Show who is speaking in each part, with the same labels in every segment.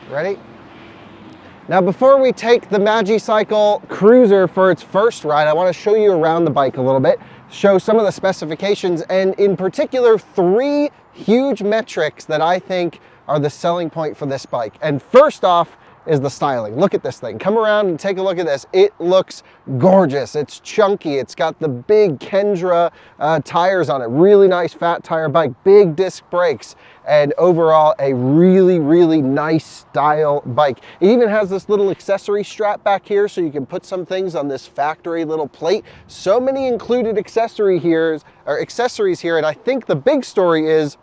Speaker 1: Ready? Now before we take the Magicycle Cruiser for its first ride, I want to show you around the bike a little bit, show some of the specifications, and in particular 3 huge metrics that I think are the selling point for this bike. And first off is the styling. Look at this thing. Come around and take a look at this. It looks gorgeous. It's chunky. It's got the big Kendra tires on it. Really nice fat tire bike, big disc brakes, and overall a really, really nice style bike. It even has this little accessory strap back here so you can put some things on this factory little plate. So many included accessories here, and I think the big story is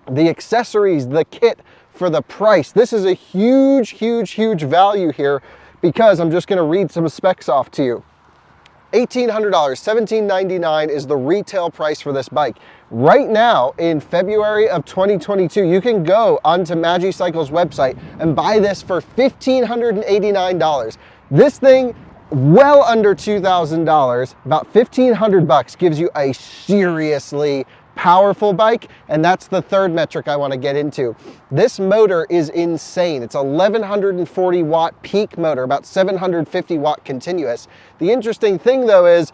Speaker 1: the accessories, the kit for the price. This is a huge, huge, huge value here because I'm just going to read some specs off to you. $1,800, $1,799 is the retail price for this bike. Right now, in February of 2022, you can go onto Magicycle's website and buy this for $1,589. This thing, well under $2,000, about $1,500 gives you a seriously powerful bike, and that's the third metric I want to get into. This motor is insane. It's a 1140 watt peak motor, about 750 watt continuous. The interesting thing though is,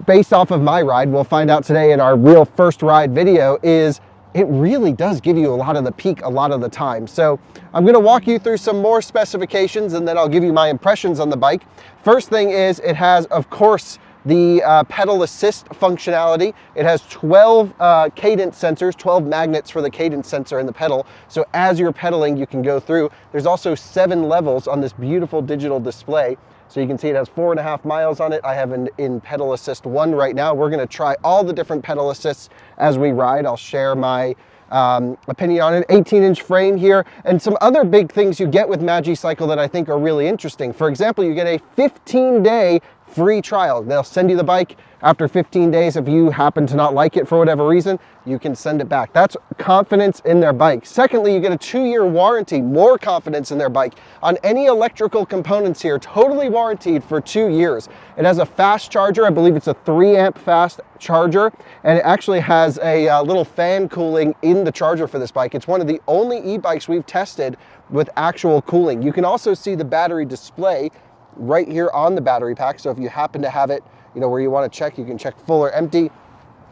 Speaker 1: based off of my ride, we'll find out today in our real first ride video, is it really does give you a lot of the peak a lot of the time. So I'm going to walk you through some more specifications and then I'll give you my impressions on the bike. First thing is it has, of course, the pedal assist functionality. It has 12 cadence sensors, 12 magnets for the cadence sensor in the pedal. So as you're pedaling, you can go through. There's also 7 levels on this beautiful digital display. So you can see it has 4.5 miles on it. I have an in pedal assist 1 right now. We're gonna try all the different pedal assists as we ride. I'll share my opinion on it. 18-inch frame here, and some other big things you get with Magicycle that I think are really interesting. For example, you get a 15-day free trial. They'll send you the bike after 15 days. If you happen to not like it for whatever reason, you can send it back. That's confidence in their bike. Secondly, you get a 2-year warranty, more confidence in their bike. On any electrical components here, totally warranted for 2 years. It has a fast charger. I believe it's a 3-amp fast charger, and it actually has a little fan cooling in the charger for this bike. It's one of the only e-bikes we've tested with actual cooling. You can also see the battery display right here on the battery pack. So if you happen to have it, where you want to check, you can check full or empty.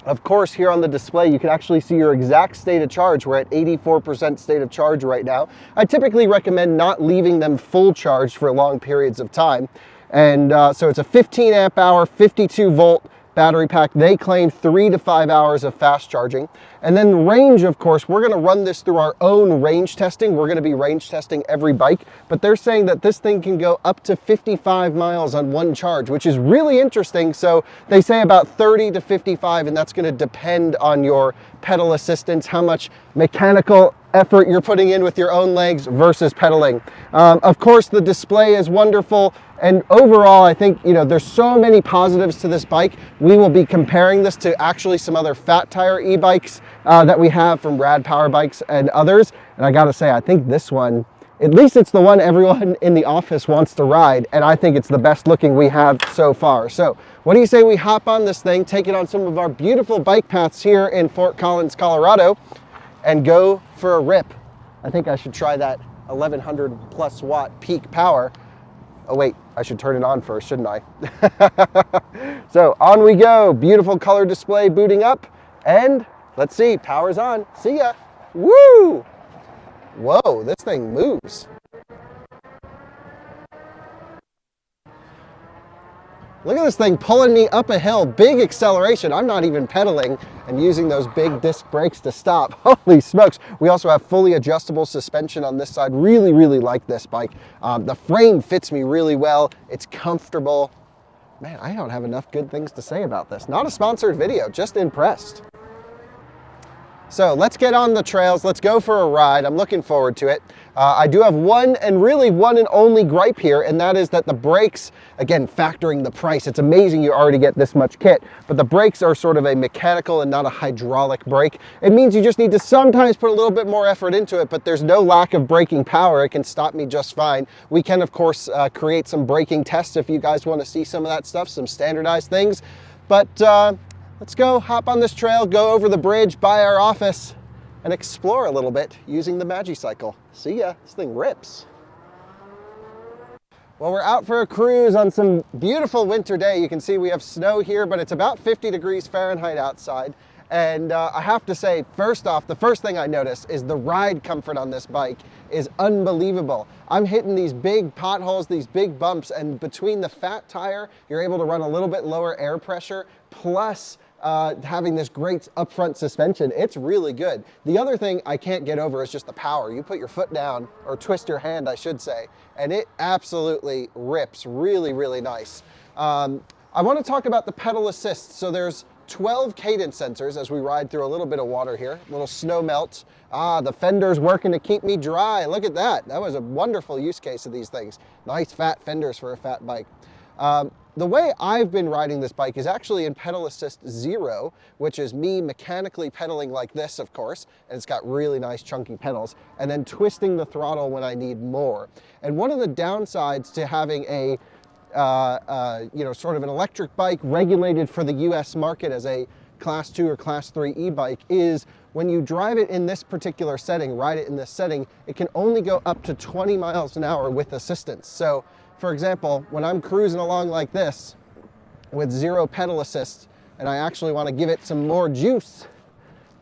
Speaker 1: Of course, here on the display, you can actually see your exact state of charge. We're at 84% state of charge right now. I typically recommend not leaving them full charged for long periods of time. And so it's a 15 amp hour, 52 volt battery pack. They claim 3 to 5 hours of fast charging. And then range, of course, we're going to run this through our own range testing. We're going to be range testing every bike, but they're saying that this thing can go up to 55 miles on one charge, which is really interesting. So they say about 30 to 55, and that's going to depend on your pedal assistance, how much mechanical effort you're putting in with your own legs versus pedaling. Of course, the display is wonderful. And overall, I think, there's so many positives to this bike. We will be comparing this to actually some other fat tire e-bikes that we have from Rad Power Bikes and others. And I gotta say, I think this one, at least it's the one everyone in the office wants to ride. And I think it's the best looking we have so far. So what do you say we hop on this thing, take it on some of our beautiful bike paths here in Fort Collins, Colorado, and go for a rip. I think I should try that 1100 plus watt peak power. Oh wait, I should turn it on first, shouldn't I? So on we go. Beautiful color display booting up, and let's see, power's on. See ya. Woo! Whoa, this thing moves. Look at this thing pulling me up a hill. Big acceleration. I'm not even pedaling and using those big disc brakes to stop. Holy smokes. We also have fully adjustable suspension on this side. Really, really like this bike. The frame fits me really well. It's comfortable. Man, I don't have enough good things to say about this. Not a sponsored video, just impressed. So let's get on the trails. Let's go for a ride. I'm looking forward to it. I do have one and only gripe here, and that is that the brakes, again, factoring the price, it's amazing you already get this much kit, but the brakes are sort of a mechanical and not a hydraulic brake. It means you just need to sometimes put a little bit more effort into it, but there's no lack of braking power. It can stop me just fine. We can, of course, create some braking tests if you guys want to see some of that stuff, some standardized things. But let's go hop on this trail, go over the bridge by our office, and explore a little bit using the Magicycle. See ya, this thing rips. Well, we're out for a cruise on some beautiful winter day. You can see we have snow here, but it's about 50 degrees Fahrenheit outside. And I have to say, first off, the first thing I noticed is the ride comfort on this bike is unbelievable. I'm hitting these big potholes, these big bumps, and between the fat tire, you're able to run a little bit lower air pressure, plus having this great upfront suspension. It's really good. The other thing I can't get over is just the power. You put your foot down, or twist your hand, I should say, and it absolutely rips. Really, really nice. I want to talk about the pedal assist. So there's 12 cadence sensors as we ride through a little bit of water here, a little snow melt. The fender's working to keep me dry. Look at that. That was a wonderful use case of these things. Nice fat fenders for a fat bike. The way I've been riding this bike is actually in pedal assist 0, which is me mechanically pedaling like this, of course, and it's got really nice chunky pedals, and then twisting the throttle when I need more. And one of the downsides to having a sort of an electric bike regulated for the US market as a class 2 or class 3 e-bike is when you drive it in this particular setting, ride it in this setting, it can only go up to 20 miles an hour with assistance. So for example, when I'm cruising along like this with 0 pedal assist and I actually want to give it some more juice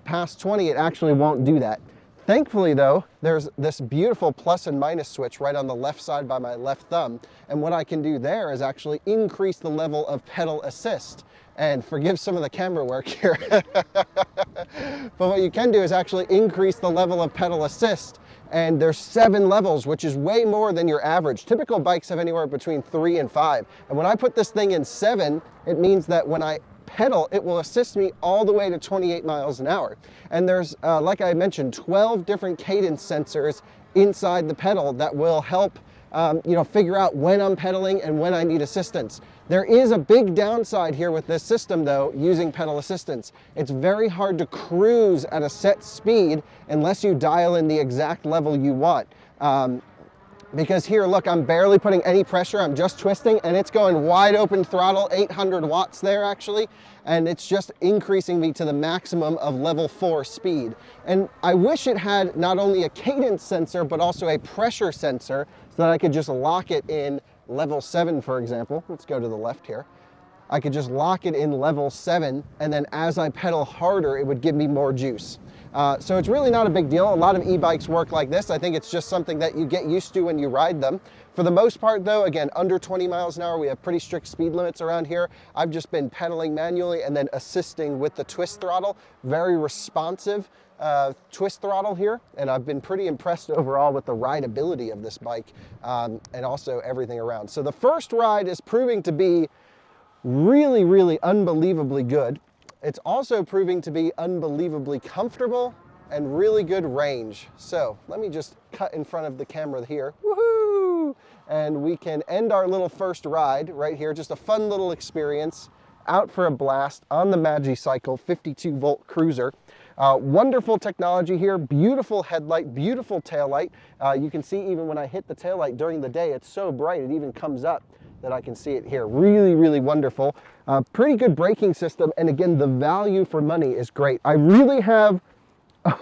Speaker 1: past 20, it actually won't do that. Thankfully though, there's this beautiful plus and minus switch right on the left side by my left thumb. And what I can do there is actually increase the level of pedal assist. And forgive some of the camera work here. But what you can do is actually increase the level of pedal assist. And there's 7 levels, which is way more than your average. Typical bikes have anywhere between 3 and 5. And when I put this thing in 7, it means that when I pedal, it will assist me all the way to 28 miles an hour. And there's, like I mentioned, 12 different cadence sensors inside the pedal that will help figure out when I'm pedaling and when I need assistance. There is a big downside here with this system though, using pedal assistance. It's very hard to cruise at a set speed unless you dial in the exact level you want. Because here, look, I'm barely putting any pressure, I'm just twisting, and it's going wide open throttle, 800 watts there actually, and it's just increasing me to the maximum of level 4 speed. And I wish it had not only a cadence sensor, but also a pressure sensor, so that I could just lock it in level 7, for example. Let's go to the left here. I could just lock it in level 7, and then as I pedal harder, it would give me more juice. So it's really not a big deal. A lot of e-bikes work like this. I think it's just something that you get used to when you ride them. For the most part though, again, under 20 miles an hour, we have pretty strict speed limits around here. I've just been pedaling manually and then assisting with the twist throttle. Very responsive twist throttle here, and I've been pretty impressed overall with the rideability of this bike and also everything around. So the first ride is proving to be really, really unbelievably good. It's also proving to be unbelievably comfortable and really good range. So let me just cut in front of the camera here. Woohoo! And we can end our little first ride right here. Just a fun little experience out for a blast on the Magicycle 52-volt cruiser. Wonderful technology here, beautiful headlight, beautiful taillight. You can see even when I hit the taillight during the day, it's so bright, it even comes up that I can see it here. Really, really wonderful. Pretty good braking system, and again, the value for money is great. I really have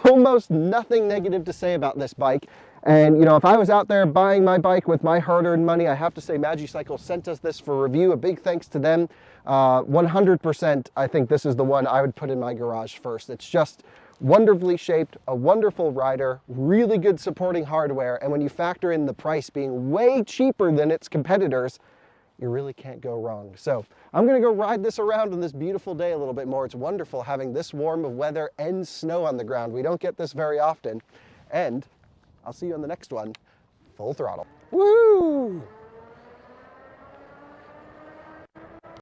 Speaker 1: almost nothing negative to say about this bike. And you know, if I was out there buying my bike with my hard-earned money, I have to say Magicycle sent us this for review. A big thanks to them. 100%, I think this is the one I would put in my garage first. It's just wonderfully shaped, a wonderful rider, really good supporting hardware, and when you factor in the price being way cheaper than its competitors, you really can't go wrong. So I'm gonna go ride this around on this beautiful day a little bit more. It's wonderful having this warm of weather and snow on the ground. We don't get this very often. And I'll see you on the next one. Full throttle. Woo!